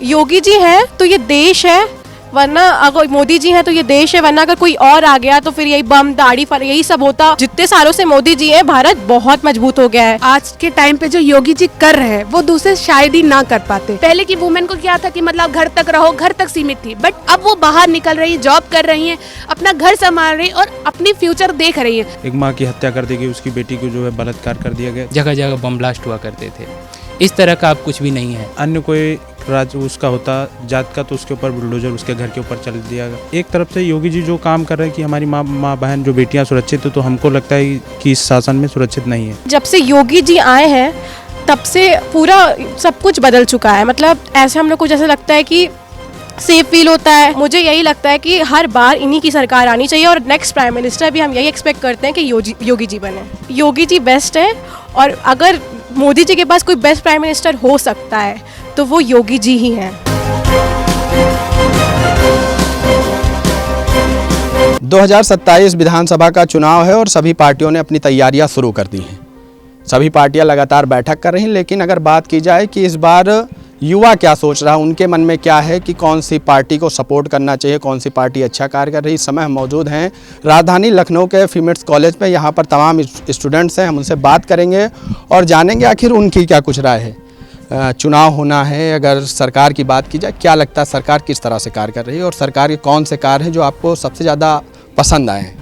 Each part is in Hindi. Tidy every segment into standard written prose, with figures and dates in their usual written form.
योगी जी हैं तो ये देश है, वरना अगर मोदी जी हैं तो ये देश है, वरना अगर कोई और आ गया तो फिर यही बम दाढ़ी फर यही सब होता। जितने सालों से मोदी जी हैं भारत बहुत मजबूत हो गया है। आज के टाइम पे जो योगी जी कर रहे हैं वो दूसरे शायद ही ना कर पाते। पहले की वुमेन को क्या था कि मतलब घर तक रहो, घर तक सीमित थी, बट अब वो बाहर निकल रही है, जॉब कर रही है, अपना घर संभाल रही है और अपनी फ्यूचर देख रही है। एक माँ की हत्या कर दी गई, उसकी बेटी को जो है बलात्कार कर दिया गया। जगह जगह बम ब्लास्ट हुआ करते थे। इस तरह का अब कुछ भी नहीं है। अन्य कोई राज्य उसका होता जात का तो उसके ऊपर बुलडोजर उसके घर के ऊपर चल दिया गया। एक तरफ से योगी जी जो काम कर रहे हैं कि हमारी माँ बहन जो बेटियां सुरक्षित है, तो हमको लगता है कि इस शासन में सुरक्षित नहीं है। जब से योगी जी आए हैं तब से पूरा सब कुछ बदल चुका है। मतलब ऐसे हम लोग को जैसे लगता है कि सेफ फील होता है। मुझे यही लगता है कि हर बार इन्हीं की सरकार आनी चाहिए और नेक्स्ट प्राइम मिनिस्टर भी हम यही एक्सपेक्ट करते हैं कि योगी जी बने। योगी जी बेस्ट है और अगर मोदी जी के पास कोई बेस्ट प्राइम मिनिस्टर हो सकता है तो वो योगी जी ही हैं। 2027 विधानसभा का चुनाव है और सभी पार्टियों ने अपनी तैयारियां शुरू कर दी हैं। सभी पार्टियां लगातार बैठक कर रही हैं, लेकिन अगर बात की जाए कि इस बार युवा क्या सोच रहा है, उनके मन में क्या है कि कौन सी पार्टी को सपोर्ट करना चाहिए, कौन सी पार्टी अच्छा कार्य कर रही है। इस समय हम मौजूद हैं राजधानी लखनऊ के फीमेड्स कॉलेज में। यहाँ पर तमाम स्टूडेंट्स हैं, हम उनसे बात करेंगे और जानेंगे आखिर उनकी क्या कुछ राय है। चुनाव होना है, अगर सरकार की बात की जाए क्या लगता है सरकार किस तरह से कार्य कर रही है और सरकार के कौन से कार्य हैं जो आपको सबसे ज़्यादा पसंद आए हैं?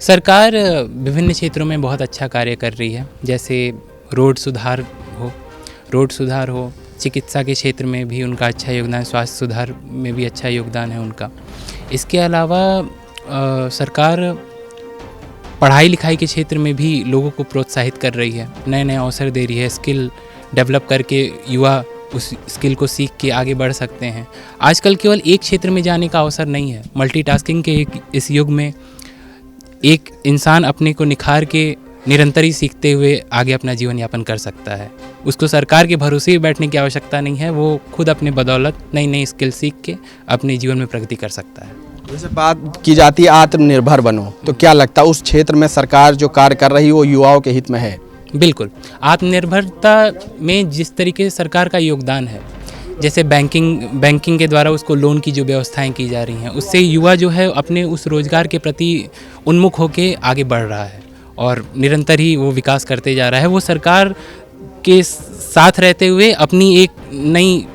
सरकार विभिन्न क्षेत्रों में बहुत अच्छा कार्य कर रही है, जैसे रोड सुधार हो, चिकित्सा के क्षेत्र में भी उनका अच्छा योगदान है, स्वास्थ्य सुधार में भी अच्छा योगदान है उनका। इसके अलावा सरकार पढ़ाई लिखाई के क्षेत्र में भी लोगों को प्रोत्साहित कर रही है, नए नए अवसर दे रही है। स्किल डेवलप करके युवा उस स्किल को सीख के आगे बढ़ सकते हैं। आजकल केवल एक क्षेत्र में जाने का अवसर नहीं है। मल्टीटास्किंग के इस युग में एक इंसान अपने को निखार के निरंतर ही सीखते हुए आगे अपना जीवन यापन कर सकता है। उसको सरकार के भरोसे ही बैठने की आवश्यकता नहीं है, वो खुद अपने बदौलत नई नई स्किल सीख के अपने जीवन में प्रगति कर सकता है। जैसे बात की जाती है आत्मनिर्भर बनो, तो क्या लगता है उस क्षेत्र में सरकार जो कार्य कर रही है वो युवाओं के हित में है? बिल्कुल। आत्मनिर्भरता में जिस तरीके से सरकार का योगदान है, जैसे बैंकिंग के द्वारा उसको लोन की जो व्यवस्थाएं की जा रही हैं, उससे युवा जो है अपने उस रोजगार के प्रति उन्मुख होकर आगे बढ़ रहा है और निरंतर ही वो विकास करते जा रहा है। वो सरकार के साथ रहते हुए अपनी एक नई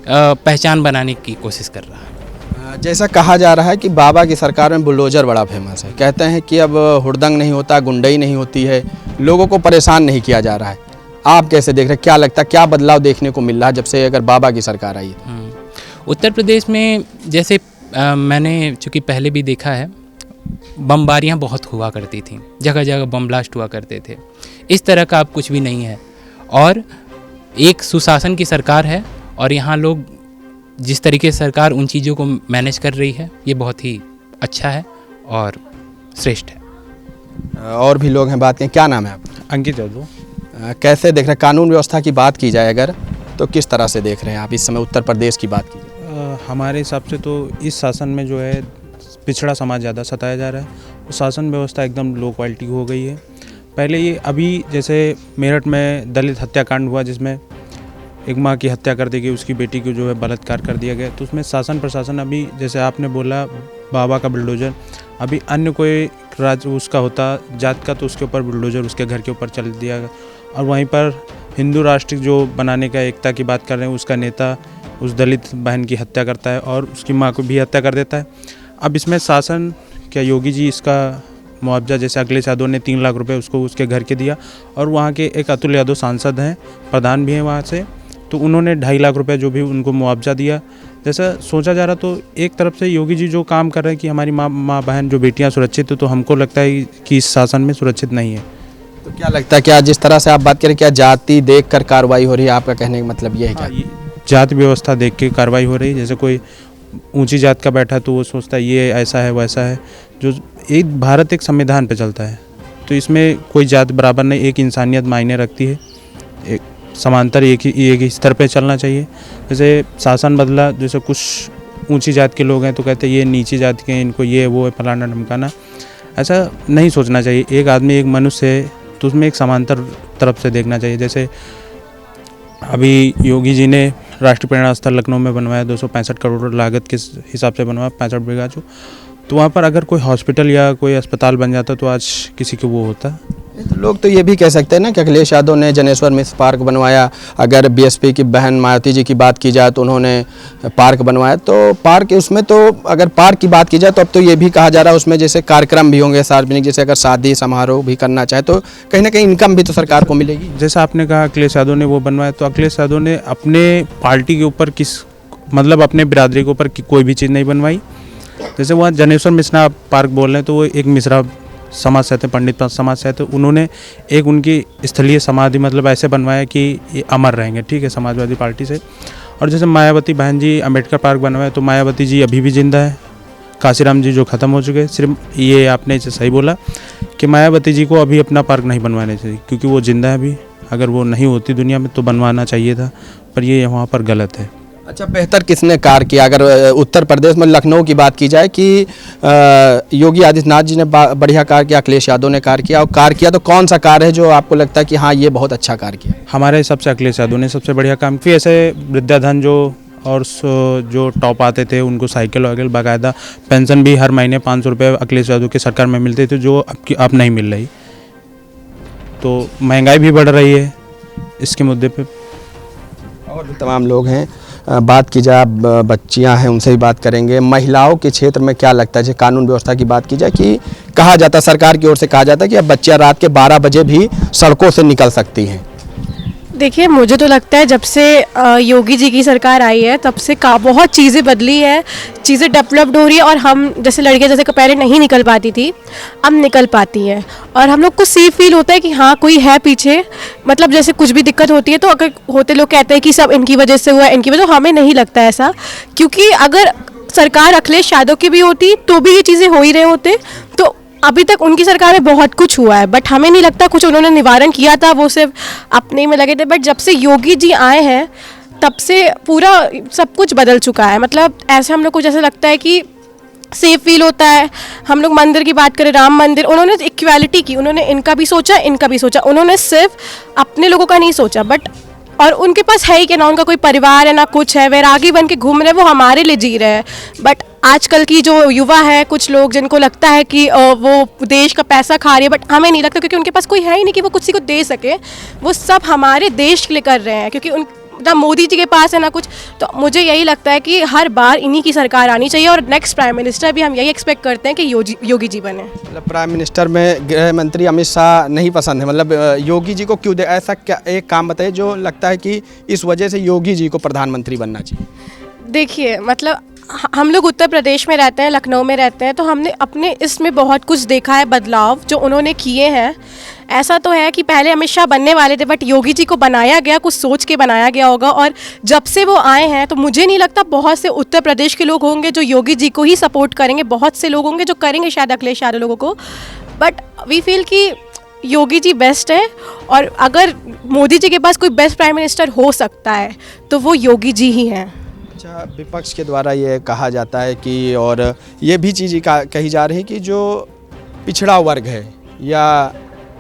पहचान बनाने की कोशिश कर रहा है। जैसा कहा जा रहा है कि बाबा की सरकार में बुलडोजर बड़ा फेमस है, कहते हैं कि अब हुड़दंग नहीं होता, गुंडई नहीं होती है, लोगों को परेशान नहीं किया जा रहा है। आप कैसे देख रहे हैं, क्या लगता है क्या बदलाव देखने को मिल रहा है जब से अगर बाबा की सरकार आई है? उत्तर प्रदेश में जैसे मैंने चूँकि पहले भी देखा है, बमबारियाँ बहुत हुआ करती थी, जगह जगह बम ब्लास्ट हुआ करते थे। इस तरह का अब कुछ भी नहीं है और एक सुशासन की सरकार है और यहाँ लोग जिस तरीके से सरकार उन चीज़ों को मैनेज कर रही है, ये बहुत ही अच्छा है और श्रेष्ठ है। और भी लोग हैं, बात करें। क्या नाम है आपका? अंकित यादव। कैसे देख रहे हैं कानून व्यवस्था की बात की जाए अगर, तो किस तरह से देख रहे हैं आप इस समय उत्तर प्रदेश की बात की जाए? हमारे हिसाब से तो इस शासन में जो है पिछड़ा समाज ज़्यादा सताया जा रहा है। शासन व्यवस्था एकदम लो क्वालिटी हो गई है। पहले ये अभी जैसे मेरठ में दलित हत्याकांड हुआ जिसमें एक माँ की हत्या कर दी गई, उसकी बेटी को जो है बलात्कार कर दिया गया, तो उसमें शासन प्रशासन अभी जैसे आपने बोला बाबा का बुलडोजर, अभी अन्य कोई राज्य उसका होता जात का तो उसके ऊपर बुलडोजर उसके घर के ऊपर चल दिया गया। और वहीं पर हिंदू राष्ट्र जो बनाने का एकता की बात कर रहे हैं, उसका नेता उस दलित बहन की हत्या करता है और उसकी माँ को भी हत्या कर देता है। अब इसमें शासन क्या योगी जी इसका मुआवजा, जैसे अखिलेश यादव ने 3 लाख रुपए उसको उसके घर के दिया और वहाँ के एक अतुल यादव सांसद हैं, प्रधान भी हैं वहाँ से, तो उन्होंने 2.5 लाख रुपए जो भी उनको मुआवजा दिया। जैसा सोचा जा रहा, तो एक तरफ से योगी जी जो काम कर रहे हैं कि हमारी माँ बहन जो बेटियाँ सुरक्षित है, तो हमको लगता है कि इस शासन में सुरक्षित नहीं है। तो क्या लगता है क्या जिस तरह से आप बात करें क्या जाति देख कर कार्रवाई हो रही है? आपका कहने का मतलब ये है क्या? जाति व्यवस्था देख के कार्रवाई हो रही है। जैसे कोई ऊंची जात का बैठा तो वो सोचता है ये ऐसा है वैसा है। जो एक भारत एक संविधान पे चलता है, तो इसमें कोई जात बराबर नहीं, एक इंसानियत मायने रखती है, एक समांतर एक ही स्तर पे चलना चाहिए। जैसे शासन बदला, जैसे कुछ ऊंची जात के लोग हैं तो कहते हैं ये नीची जात के हैं, इनको ये वो है फलाना ढमकाना, ऐसा नहीं सोचना चाहिए। एक आदमी एक मनुष्य है तो उसमें एक समांतर तरफ से देखना चाहिए। जैसे अभी योगी जी ने राष्ट्रीय प्रेरणा स्थल लखनऊ में बनवाया 265 करोड़ लागत के हिसाब से बनवाया 65 बीघा जो। तो वहाँ पर अगर कोई हॉस्पिटल या कोई अस्पताल बन जाता तो आज किसी को वो होता। लोग तो ये भी कह सकते हैं ना कि अखिलेश यादव ने जनेश्वर मिश्र पार्क बनवाया, अगर बीएसपी की बहन मायावती जी की बात की जाए तो उन्होंने पार्क बनवाया। तो पार्क उसमें तो अगर पार्क की बात की जाए तो अब तो ये भी कहा जा रहा है उसमें जैसे कार्यक्रम भी होंगे सार्वजनिक, जैसे अगर शादी समारोह भी करना चाहे तो कहीं ना कहीं इनकम भी तो सरकार को मिलेगी। जैसा आपने कहा अखिलेश यादव ने वो बनवाया, तो अखिलेश यादव ने अपने पार्टी के ऊपर मतलब अपने बिरादरी के ऊपर कोई भी चीज़ नहीं बनवाई। जैसे वहाँ जनेश्वर मिश्रा पार्क बोल रहे हैं तो वो एक मिश्रा समाज से थे, पंडित समाज से थे, उन्होंने एक उनकी स्थलीय समाधि मतलब ऐसे बनवाया कि ये अमर रहेंगे, ठीक है, समाजवादी पार्टी से। और जैसे मायावती बहन जी अम्बेडकर पार्क बनवाया तो मायावती जी अभी भी जिंदा है, काशीराम जी जो ख़त्म हो चुके हैं। सिर्फ ये आपने इसे सही बोला कि मायावती जी को अभी अपना पार्क नहीं बनवाना चाहिए क्योंकि वो जिंदा है अभी, अगर वो नहीं होती दुनिया में तो बनवाना चाहिए था, पर ये वहाँ पर गलत है। अच्छा, बेहतर किसने कार्य किया? अगर उत्तर प्रदेश में लखनऊ की बात की जाए कि योगी आदित्यनाथ जी ने बढ़िया कार्य किया, अखिलेश यादव ने कार्य किया, और कार्य किया तो कौन सा कार्य है जो आपको लगता है कि हाँ ये बहुत अच्छा कार्य किया? हमारे हिसाब से अखिलेश यादव ने सबसे बढ़िया काम किया। ऐसे वृद्धाधन जो और जो टॉप आते थे उनको साइकिल वगैरह, बाकायदा पेंशन भी हर महीने 500 रुपये अखिलेश यादव की सरकार में मिलते थे जो अब नहीं मिल रही। तो महंगाई भी बढ़ रही है इसके मुद्दे पे। और भी तमाम लोग हैं, बात की जाए बच्चियां हैं उनसे भी बात करेंगे। महिलाओं के क्षेत्र में क्या लगता है, जैसे कानून व्यवस्था की बात की जाए कि कहा जाता सरकार की ओर से कहा जाता है कि अब बच्चियां रात के 12 बजे भी सड़कों से निकल सकती हैं। देखिए, मुझे तो लगता है जब से योगी जी की सरकार आई है तब से बहुत चीज़ें बदली है, चीज़ें डेवलप्ड हो रही है। और हम जैसे लड़कियां जैसे पहले नहीं निकल पाती थी अब निकल पाती हैं, और हम लोग को सेफ फील होता है कि हाँ कोई है पीछे। मतलब जैसे कुछ भी दिक्कत होती है तो अगर होते लोग कहते हैं कि सब इनकी वजह से हुआ, इनकी वजह, हमें नहीं लगता ऐसा, क्योंकि अगर सरकार अखिलेश यादव की भी होती तो भी ये चीज़ें हो ही रहे होते। तो अभी तक उनकी सरकार में बहुत कुछ हुआ है, बट हमें नहीं लगता कुछ उन्होंने निवारण किया था, वो सिर्फ अपने में लगे थे। बट जब से योगी जी आए हैं तब से पूरा सब कुछ बदल चुका है। मतलब ऐसे हम लोग को जैसे लगता है कि सेफ फील होता है। हम लोग मंदिर की बात करें, राम मंदिर, उन्होंने इक्वालिटी की, उन्होंने इनका भी सोचा इनका भी सोचा, उन्होंने सिर्फ अपने लोगों का नहीं सोचा। बट और उनके पास है ही कि ना उनका कोई परिवार है ना कुछ है, वैरागी बन के घूम रहे हैं, वो हमारे लिए जी रहे हैं। बट आजकल की जो युवा है, कुछ लोग जिनको लगता है कि वो देश का पैसा खा रही है, बट हमें नहीं लगता, क्योंकि उनके पास कोई है ही नहीं कि वो किसी को दे सके। वो सब हमारे देश के लिए कर रहे हैं, क्योंकि ना मोदी जी के पास है ना कुछ। तो मुझे यही लगता है कि हर बार इन्हीं की सरकार आनी चाहिए, और नेक्स्ट प्राइम मिनिस्टर भी हम यही एक्सपेक्ट करते हैं कि योगी जी बने। मतलब प्राइम मिनिस्टर में गृह मंत्री अमित शाह नहीं पसंद है, मतलब योगी जी को क्यों दे? ऐसा क्या एक काम बताइए जो लगता है कि इस वजह से योगी जी को प्रधानमंत्री बनना चाहिए। देखिए, मतलब हम लोग उत्तर प्रदेश में रहते हैं, लखनऊ में रहते हैं, तो हमने अपने इसमें बहुत कुछ देखा है, बदलाव जो उन्होंने किए हैं। ऐसा तो है कि पहले अमित शाह बनने वाले थे, बट योगी जी को बनाया गया, कुछ सोच के बनाया गया होगा। और जब से वो आए हैं तो मुझे नहीं लगता बहुत से उत्तर प्रदेश के लोग होंगे जो योगी जी को ही सपोर्ट करेंगे, बहुत से लोग होंगे जो करेंगे शायद अखिलेश यादव लोगों को। बट वी फील कि योगी जी बेस्ट है, और अगर मोदी जी के पास कोई बेस्ट प्राइम मिनिस्टर हो सकता है तो वो योगी जी ही हैं। अच्छा, विपक्ष के द्वारा ये कहा जाता है कि, और ये भी चीज़ कही जा रही है कि जो पिछड़ा वर्ग है या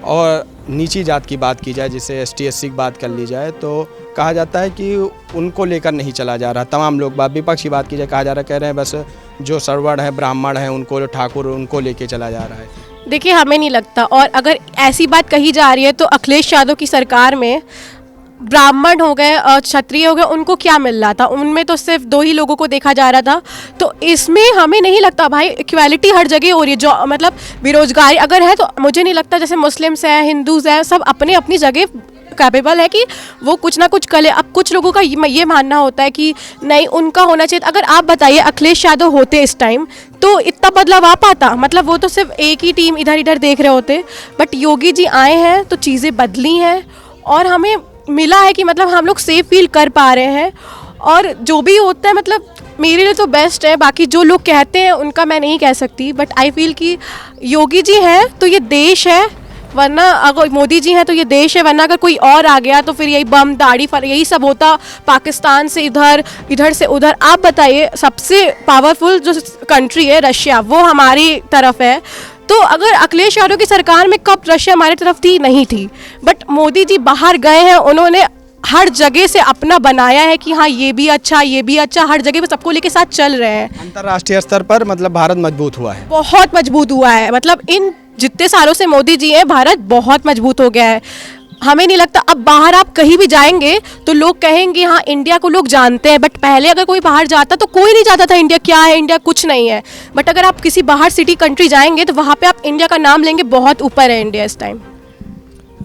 और नीची जात की बात की जाए, जैसे ST SC की बात कर ली जाए, तो कहा जाता है कि उनको लेकर नहीं चला जा रहा। तमाम लोग विपक्ष की बात की जाए, कहा जा रहा, कह रहे हैं बस जो सरवर्ण है, ब्राह्मण है, उनको ठाकुर, उनको लेके चला जा रहा है। देखिए, हमें नहीं लगता। और अगर ऐसी बात कही जा रही है तो अखिलेश यादव की सरकार में ब्राह्मण हो गए और क्षत्रिय हो गए, उनको क्या मिल रहा था? उनमें तो सिर्फ 2 ही लोगों को देखा जा रहा था। तो इसमें हमें नहीं लगता भाई इक्वालिटी हर जगह हो रही है। जो मतलब बेरोजगारी अगर है तो मुझे नहीं लगता, जैसे मुस्लिम्स हैं, हिंदूज़ हैं, सब अपने अपनी जगह कैपेबल है कि वो कुछ ना कुछ करे। अब कुछ लोगों का ये मानना होता है कि नहीं उनका होना चाहिए। अगर आप बताइए अखिलेश यादव होते इस टाइम तो इतना बदलाव आ पाता? मतलब वो तो सिर्फ एक ही टीम इधर इधर देख रहे होते। बट योगी जी आए हैं तो चीज़ें बदली हैं, और हमें मिला है कि मतलब हम लोग सेफ फील कर पा रहे हैं। और जो भी होता है मतलब मेरे लिए तो बेस्ट है। बाकी जो लोग कहते हैं उनका मैं नहीं कह सकती, बट आई फील कि योगी जी हैं तो ये देश है, वरना अगर मोदी जी हैं तो ये देश है, वरना अगर कोई और आ गया तो फिर यही बम दाढ़ी यही सब होता, पाकिस्तान से इधर, इधर से उधर। आप बताइए, सबसे पावरफुल जो कंट्री है रशिया, वो हमारी तरफ है। तो अगर अखिलेश यादव की सरकार में कब रशिया हमारी तरफ थी? नहीं थी। बट मोदी जी बाहर गए हैं, उन्होंने हर जगह से अपना बनाया है कि हाँ ये भी अच्छा, ये भी अच्छा, हर जगह पे सबको लेके साथ चल रहे हैं। अंतर्राष्ट्रीय स्तर पर मतलब भारत मजबूत हुआ है। बहुत मजबूत हुआ है, मतलब इन जितने सालों से मोदी जी हैं भारत बहुत मजबूत हो गया है। हमें नहीं लगता अब बाहर आप कहीं भी जाएंगे तो लोग कहेंगे हाँ इंडिया को लोग जानते हैं, बट पहले अगर कोई बाहर जाता तो कोई नहीं जानता था इंडिया क्या है, इंडिया कुछ नहीं है। बट अगर आप किसी बाहर सिटी कंट्री जाएंगे तो वहाँ पे आप इंडिया का नाम लेंगे, बहुत ऊपर है इंडिया इस टाइम।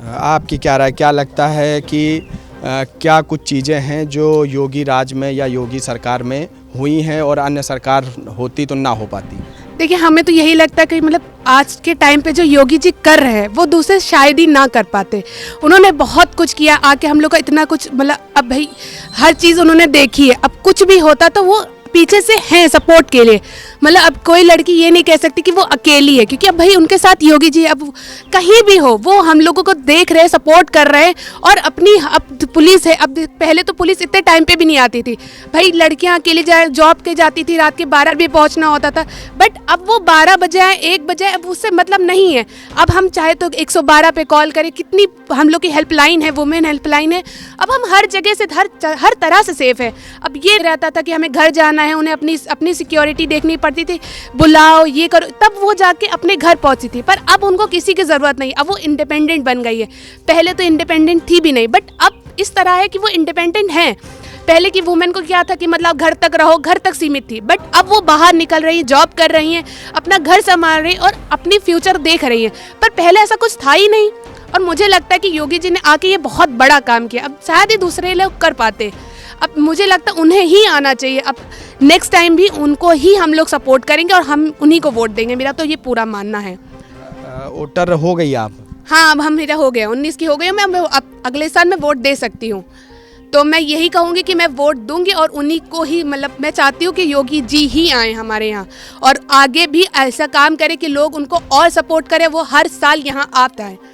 आपकी क्या राय, क्या लगता है कि क्या कुछ चीज़ें हैं जो योगी राज में या योगी सरकार में हुई हैं और अन्य सरकार होती तो ना हो पाती? देखिए, हमें तो यही लगता है कि मतलब आज के टाइम पे जो योगी जी कर रहे हैं वो दूसरे शायद ही ना कर पाते। उन्होंने बहुत कुछ किया, आके हम लोग का इतना कुछ, मतलब अब भाई हर चीज़ उन्होंने देखी है। अब कुछ भी होता तो वो पीछे से हैं सपोर्ट के लिए। मतलब अब कोई लड़की ये नहीं कह सकती कि वो अकेली है, क्योंकि अब भाई उनके साथ योगी जी अब कहीं भी हो वो हम लोगों को देख रहे हैं, सपोर्ट कर रहे हैं। और अपनी अब पुलिस है, अब पहले तो पुलिस इतने टाइम पे भी नहीं आती थी भाई, लड़कियां अकेली जाए जॉब के जाती थी, रात के 12 बजे पहुंचना होता था। बट अब वो 12 बजे आए 1 बजे, अब उससे मतलब नहीं है। अब हम चाहे तो 112 पे कॉल करें, कितनी हम लोग की हेल्पलाइन है, वुमेन हेल्पलाइन है। अब हम हर जगह से हर तरह से सेफ है। अब ये रहता था कि हमें घर जाना है, उन्हें अपनी सिक्योरिटी देखनी पड़ती थी, बुलाओ ये करो, तब वो जाके अपने घर पहुंची थी। पर अब उनको किसी की ज़रूरत नहीं, अब वो इंडिपेंडेंट बन गई है। पहले तो इंडिपेंडेंट थी भी नहीं, बट अब इस तरह है कि वो इंडिपेंडेंट हैं। पहले की वुमेन को क्या था कि मतलब घर तक रहो, घर तक सीमित थी। बट अब वो बाहर निकल रही है, जॉब कर रही हैं, अपना घर संभाल रही और अपनी फ्यूचर देख रही हैं। पर पहले ऐसा कुछ था ही नहीं। और मुझे लगता है कि योगी जी ने आके ये बहुत बड़ा काम किया। अब शायद ही दूसरे लोग कर पाते। अब मुझे लगता है उन्हें ही आना चाहिए। अब नेक्स्ट टाइम भी उनको ही हम लोग सपोर्ट करेंगे और हम उन्हीं को वोट देंगे। मेरा तो ये पूरा मानना है। वोटर हो गई आप? हाँ, अब हम मेरा हो गया, 19 की हो गई हूँ मैं। अब अगले साल मैं वोट दे सकती हूँ। तो मैं यही कहूँगी कि मैं वोट दूंगी और उन्हीं को ही, मतलब मैं चाहती हूँ कि योगी जी ही आए हमारे यहाँ और आगे भी ऐसा काम करें कि लोग उनको और सपोर्ट करें, वो हर साल यहाँ आता है।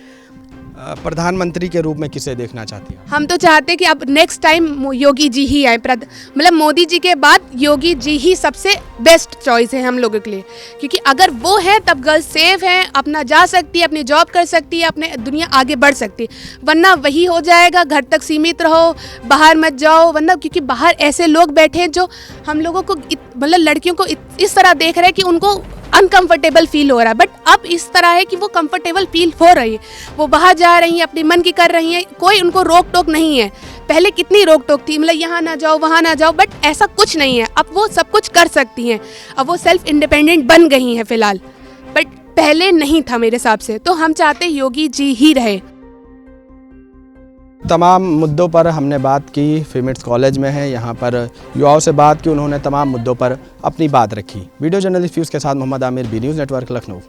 प्रधानमंत्री के रूप में किसे देखना चाहती हैं? हम तो चाहते हैं कि अब नेक्स्ट टाइम योगी जी ही आए। मतलब मोदी जी के बाद योगी जी ही सबसे बेस्ट चॉइस है हम लोगों के लिए, क्योंकि अगर वो है तब गर्ल्स सेफ हैं, अपना जा सकती है, अपनी जॉब कर सकती है, अपने दुनिया आगे बढ़ सकती है। वरना वही हो जाएगा, घर तक सीमित रहो, बाहर मत जाओ। वरना क्योंकि बाहर ऐसे लोग बैठे हैं जो हम लोगों को मतलब लड़कियों को इस तरह देख रहे हैं कि उनको अनकंफर्टेबल फील हो रहा है। बट अब इस तरह है कि वो कंफर्टेबल फील हो रही है, वो बाहर जा रही हैं, अपने मन की कर रही हैं, कोई उनको रोक टोक नहीं है। पहले कितनी रोक टोक थी, मतलब यहाँ ना जाओ वहाँ ना जाओ, बट ऐसा कुछ नहीं है। अब वो सब कुछ कर सकती हैं, अब वो सेल्फ इंडिपेंडेंट बन गई हैं फिलहाल, बट पहले नहीं था मेरे हिसाब से। तो हम चाहते योगी जी ही रहे। तमाम मुद्दों पर हमने बात की, फीमेट्स कॉलेज में है, यहाँ पर युवाओं से बात की, उन्होंने तमाम मुद्दों पर अपनी बात रखी। वीडियो जर्नलिस्ट फ्यूज़ के साथ Mohammad Aamir, B news network, Lucknow.